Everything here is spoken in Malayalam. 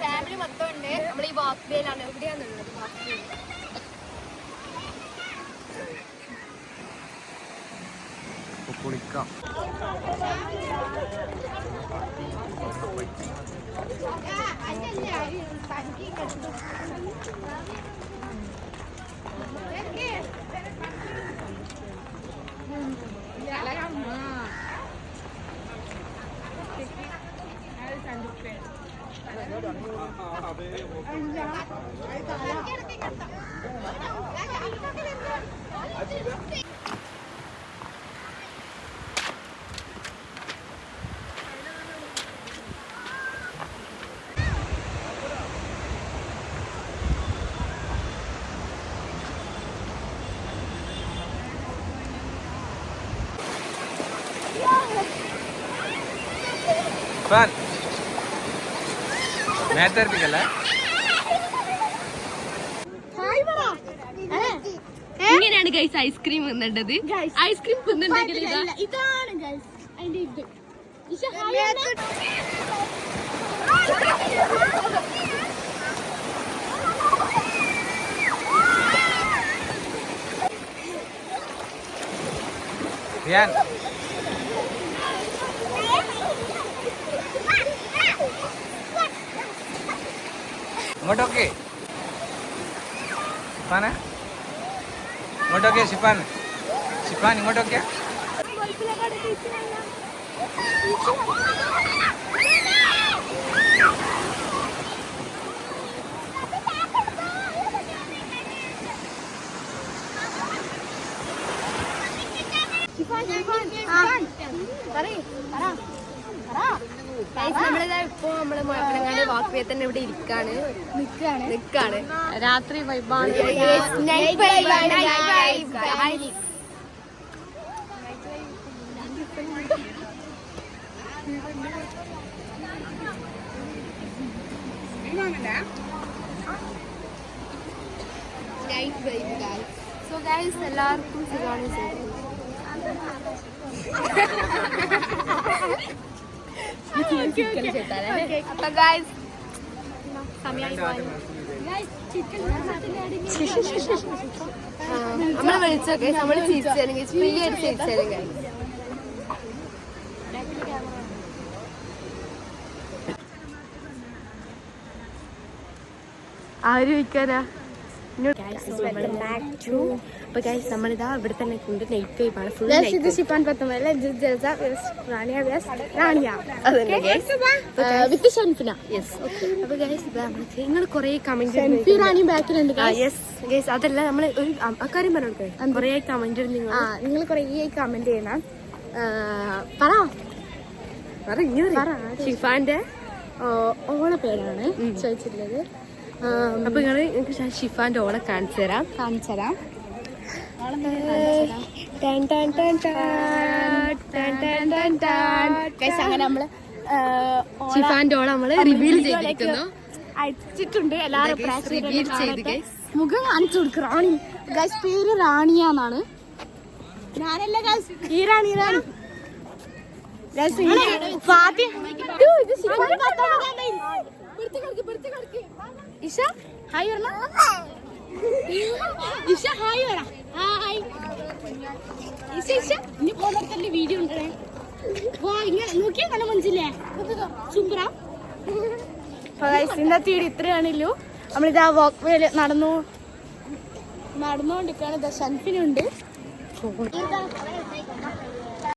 ഫാമിലി മൊത്തം ഉണ്ട്. നമ്മൾ ഈ വാക്ക് വേയിലാണ്. എവിടെയാണുള്ളത് വാക്ക് വേയിൽ? കുളിക്കാം. നേരത്തെ ഇങ്ങനെയാണ് ഗൈസ് ഐസ്ക്രീം തിന്നേണ്ടത്. ഐസ്ക്രീം തിന്നുണ്ടെങ്കിൽ ഇതാണ് ഗൈസ് അതിന്റെ ഇത്. ഇങ്ങോട്ടൊക്കെ ഇങ്ങോട്ടൊക്കെ ഷിഫാൻ ഇങ്ങോട്ടൊക്കെ. ഇപ്പൊ നമ്മള് മുഴപ്പിലങ്ങാട് വാക്വേ തന്നെ ഇവിടെ ഇരിക്കാണ്, നിക്കാണ്. രാത്രി വൈബാണ്. സോ ഗൈസ് എല്ലാവർക്കും സുഖമാണ്. അപ്പൊ ഗൈസ് നമ്മള് വിളിച്ചോക്കെ നമ്മള് ചിരിച്ചാലും ഫ്രീ ആയിട്ട് ചിരിച്ചാലും ഗൈസ്. ആര് ചോദിക്കാനാ? അപ്പൊ ഗൈസ് നമ്മളിതാ ഇവിടെ തന്നെ കൊണ്ട് നൈറ്റ് വൈബാണ്. ഫുൾ നിങ്ങൾ കൊറേ കമന്റ് അതല്ല നമ്മള് ഒരു അക്കാര്യം പറഞ്ഞു കൊറേ കമന്റ് നിങ്ങൾ കൊറേ കമന്റ് ചെയ്യണം. ഷിഫാന്റെ ഓണ പേരാണ് ചോദിച്ചിട്ടുള്ളത്. അപ്പൊ നിങ്ങള് ഷിഫാന്റെ ഓളെ കാണിച്ചു തരാം. അങ്ങനെ നമ്മള് ഷിഫാന്റെ ഓളെ നമ്മള് റിവീൽ ചെയ്തിരിക്കുന്നു, അയച്ചിട്ടുണ്ട്. എല്ലാരും മുഖം കാണിച്ചു കൊടുക്കും. റാണി ഗൈസ്, പേര് റാണിയാന്നാണ്. ഞാനല്ല ഗൈസ്, ഈ റാണി ഇഷ ഹായ് പറഞ്ഞ ഇഷ ഹായ് പറ. ഹായ് ഇഷ ഇനി പോലത്തെ വീഡിയോ ഉണ്ടേ. ഇങ്ങനെ നോക്കിയാ നല്ല മനസ്സില്ലേ? സൂപ്പറാ. ഇന്നത്തെ വീഡിയോ ഇത്രയാണല്ലോ. നമ്മളിതാ വാക്ക് വേല് നടന്നുകൊണ്ടിരിക്കുകയാണ്. ഷൻഫിനുണ്ട്.